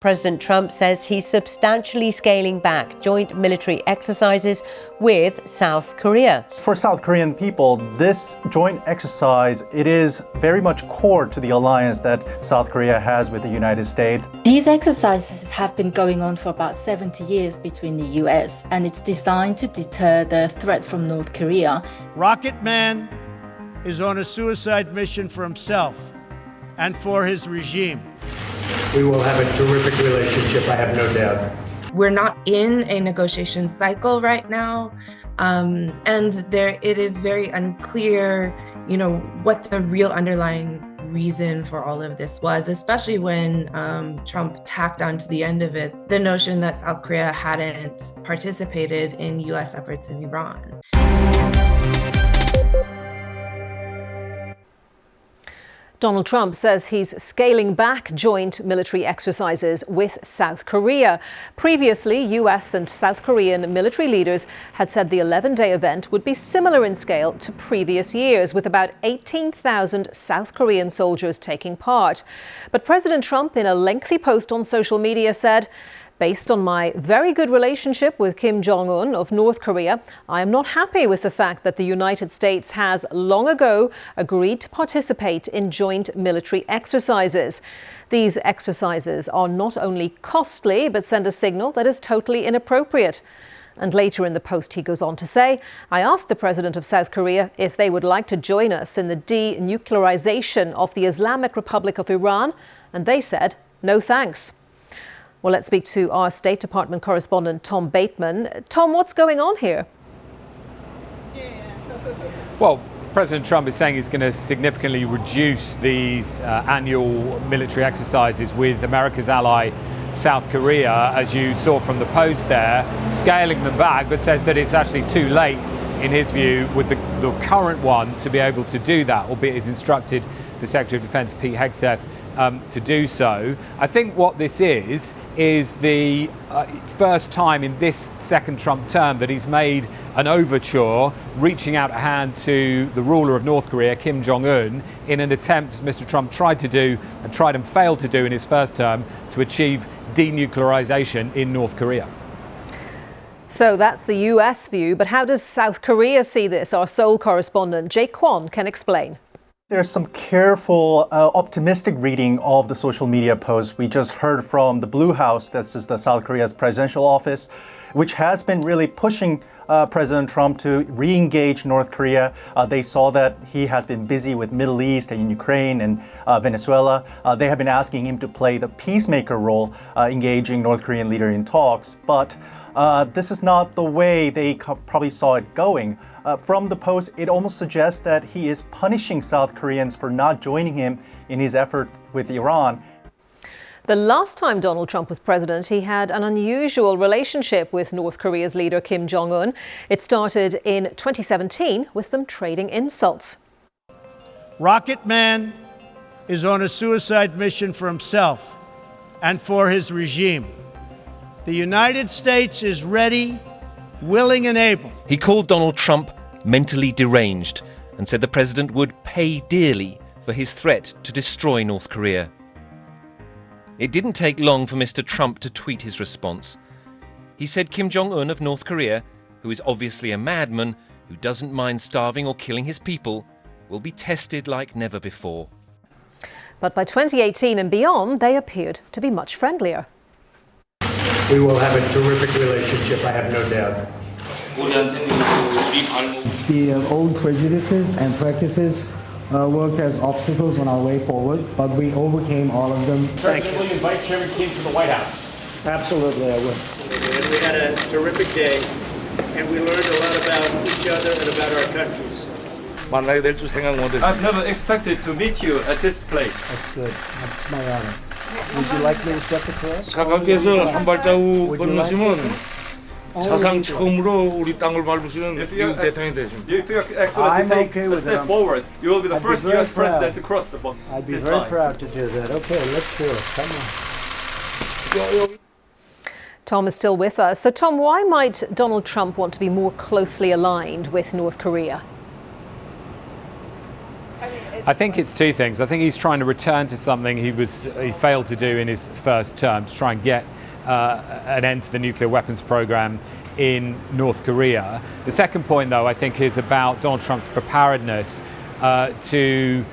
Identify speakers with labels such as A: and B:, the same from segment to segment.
A: President Trump says he's substantially scaling back joint military exercises with South Korea.
B: For South Korean people, this joint exercise, it is very much core to the alliance that South Korea has with the United States.
C: These exercises have been going on for about 70 years between the US, and it's designed to deter the threat from North Korea.
D: Rocket Man is on a suicide mission for himself and for his regime.
E: We will have a terrific relationship, I have no doubt.
F: We're not in a negotiation cycle right now, and it is very unclear, what the real underlying reason for all of this was, especially when Trump tacked on to the end of it the notion that South Korea hadn't participated in U.S. efforts in Iran.
G: Donald Trump says he's scaling back joint military exercises with South Korea. Previously, US and South Korean military leaders had said the 11-day event would be similar in scale to previous years, with about 18,000 South Korean soldiers taking part. But President Trump, in a lengthy post on social media, said, "Based on my very good relationship with Kim Jong Un of North Korea, I am not happy with the fact that the United States has long ago agreed to participate in joint military exercises. These exercises are not only costly, but send a signal that is totally inappropriate." And later in the post, he goes on to say, "I asked the president of South Korea if they would like to join us in the denuclearization of the Islamic Republic of Iran, and they said, no thanks." Well, let's speak to our State Department correspondent, Tom Bateman. Tom, what's going on here?
H: Well, President Trump is saying he's going to significantly reduce these annual military exercises with America's ally, South Korea, as you saw from the post there, scaling them back, but says that it's actually too late, in his view, with the current one to be able to do that, albeit he's instructed the Secretary of Defense, Pete Hegseth, to do so. I think what this is the first time in this second Trump term that he's made an overture, reaching out a hand to the ruler of North Korea, Kim Jong Un, in an attempt, as Mr. Trump tried and failed to do in his first term, to achieve denuclearization in North Korea.
G: So that's the US view, but how does South Korea see this? Our Seoul correspondent, Jake Kwon, can explain.
B: There's some careful, optimistic reading of the social media posts. We just heard from the Blue House, this is the South Korea's presidential office, which has been really pushing President Trump to re-engage North Korea. They saw that he has been busy with Middle East and Ukraine and Venezuela. They have been asking him to play the peacemaker role, engaging North Korean leader in talks. But this is not the way they probably saw it going. From the post, it almost suggests that he is punishing South Koreans for not joining him in his effort with Iran.
G: The last time Donald Trump was president, he had an unusual relationship with North Korea's leader, Kim Jong Un. It started in 2017 with them trading insults.
D: Rocket Man is on a suicide mission for himself and for his regime. The United States is ready, willing and able.
I: He called Donald Trump mentally deranged and said the president would pay dearly for his threat to destroy North Korea. It didn't take long for Mr. Trump to tweet his response. He said Kim Jong Un of North Korea, who is obviously a madman who doesn't mind starving or killing his people, will be tested like never before.
G: But by 2018 and beyond, they appeared to be much friendlier.
E: We will have a terrific relationship, I have no doubt.
J: The old prejudices and practices worked as obstacles on our way forward, but we overcame all of them.
H: President, will you invite Chairman Kim to the White House?
E: Absolutely, I will.
D: We had a terrific day, and we learned a lot about each other and about our countries.
H: I've never expected to meet you at this place.
J: That's good. That's my honor. Would you like me to step across?
K: 각하께서 한 발자국 건너시면 사상 처음으로 우리 땅을 밟으시는 미국 대통령이 되십니다.
H: If Your Excellency take a step forward, you will be the first U.S. president to cross the line.
J: I'd be very proud to do that. Okay, let's do it. Come on.
G: Tom is still with us. So, Tom, why might Donald Trump want to be more closely aligned with North Korea?
H: I think it's two things. I think he's trying to return to something he failed to do in his first term, to try and get an end to the nuclear weapons program in North Korea. The second point, though, I think is about Donald Trump's preparedness to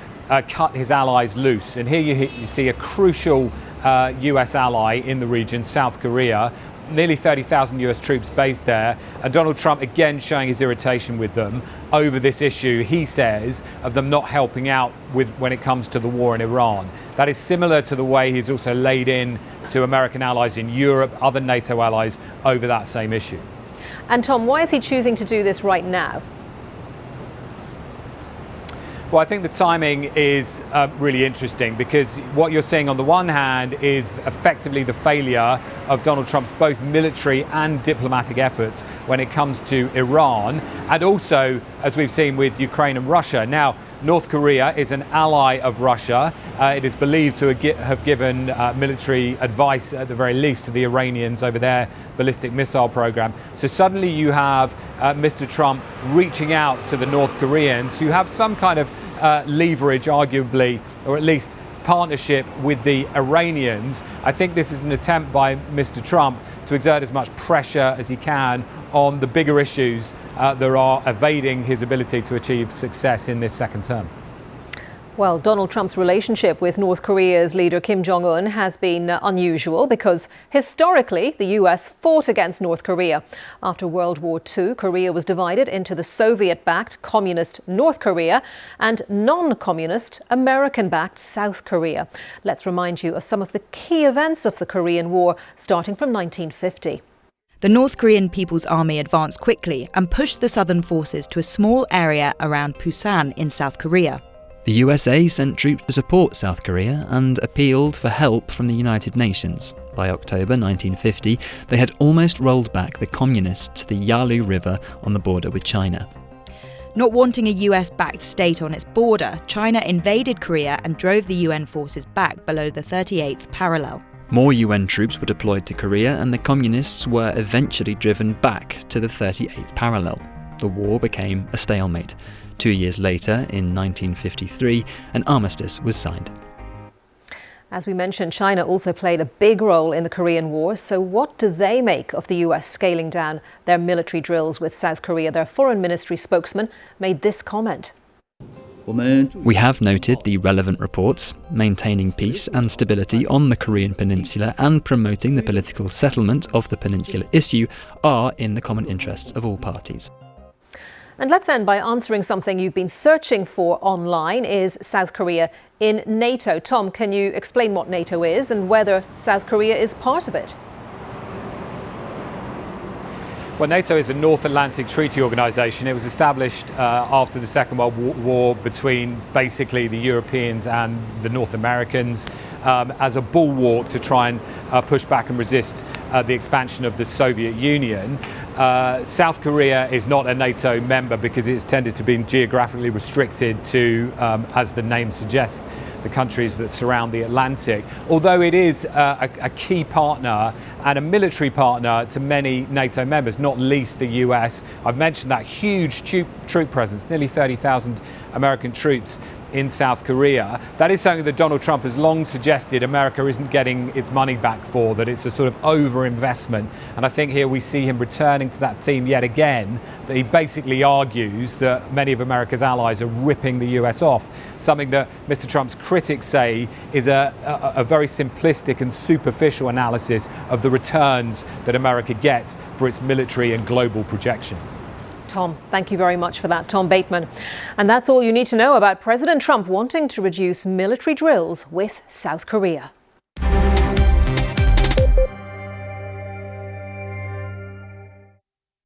H: cut his allies loose. And here you see a crucial US ally in the region, South Korea, nearly 30,000 US troops based there, and Donald Trump again showing his irritation with them over this issue, he says, of them not helping out when it comes to the war in Iran. That is similar to the way he's also laid in to American allies in Europe, other NATO allies, over that same issue.
G: And Tom, why is he choosing to do this right now?
H: Well, I think the timing is really interesting, because what you're seeing on the one hand is effectively the failure of Donald Trump's both military and diplomatic efforts when it comes to Iran, and also, as we've seen, with Ukraine and Russia. Now, North Korea is an ally of Russia. It is believed to have given military advice, at the very least, to the Iranians over their ballistic missile program. So suddenly you have Mr. Trump reaching out to the North Koreans, who have some kind of leverage, arguably, or at least partnership with the Iranians. I think this is an attempt by Mr. Trump to exert as much pressure as he can on the bigger issues that are evading his ability to achieve success in this second term.
G: Well, Donald Trump's relationship with North Korea's leader Kim Jong Un has been unusual because historically the US fought against North Korea. After World War II, Korea was divided into the Soviet-backed communist North Korea and non-communist American-backed South Korea. Let's remind you of some of the key events of the Korean War starting from 1950.
L: The North Korean People's Army advanced quickly and pushed the southern forces to a small area around Busan in South Korea.
M: The USA sent troops to support South Korea and appealed for help from the United Nations. By October 1950, they had almost rolled back the communists to the Yalu River on the border with China.
L: Not wanting a US-backed state on its border, China invaded Korea and drove the UN forces back below the 38th parallel.
M: More UN troops were deployed to Korea, and the communists were eventually driven back to the 38th parallel. The war became a stalemate. 2 years later, in 1953, an armistice was signed.
G: As we mentioned, China also played a big role in the Korean War. So what do they make of the US scaling down their military drills with South Korea? Their foreign ministry spokesman made this comment.
M: We have noted the relevant reports. Maintaining peace and stability on the Korean peninsula and promoting the political settlement of the peninsula issue are in the common interests of all parties.
G: And let's end by answering something you've been searching for online. Is South Korea in NATO? Tom, can you explain what NATO is and whether South Korea is part of it?
H: Well, NATO is a North Atlantic Treaty Organization. It was established after the Second World War between basically the Europeans and the North Americans as a bulwark to try and push back and resist the expansion of the Soviet Union. South Korea is not a NATO member because it's tended to be geographically restricted to, as the name suggests, the countries that surround the Atlantic, although it is a key partner and a military partner to many NATO members, not least the US. I've mentioned that huge troop presence, nearly 30,000 American troops in South Korea. That is something that Donald Trump has long suggested America isn't getting its money back for, that it's a sort of over-investment. And I think here we see him returning to that theme yet again, that he basically argues that many of America's allies are ripping the US off, something that Mr. Trump's critics say is a very simplistic and superficial analysis of the returns that America gets for its military and global projection.
G: Tom, thank you very much for that, Tom Bateman. And that's all you need to know about President Trump wanting to reduce military drills with South Korea.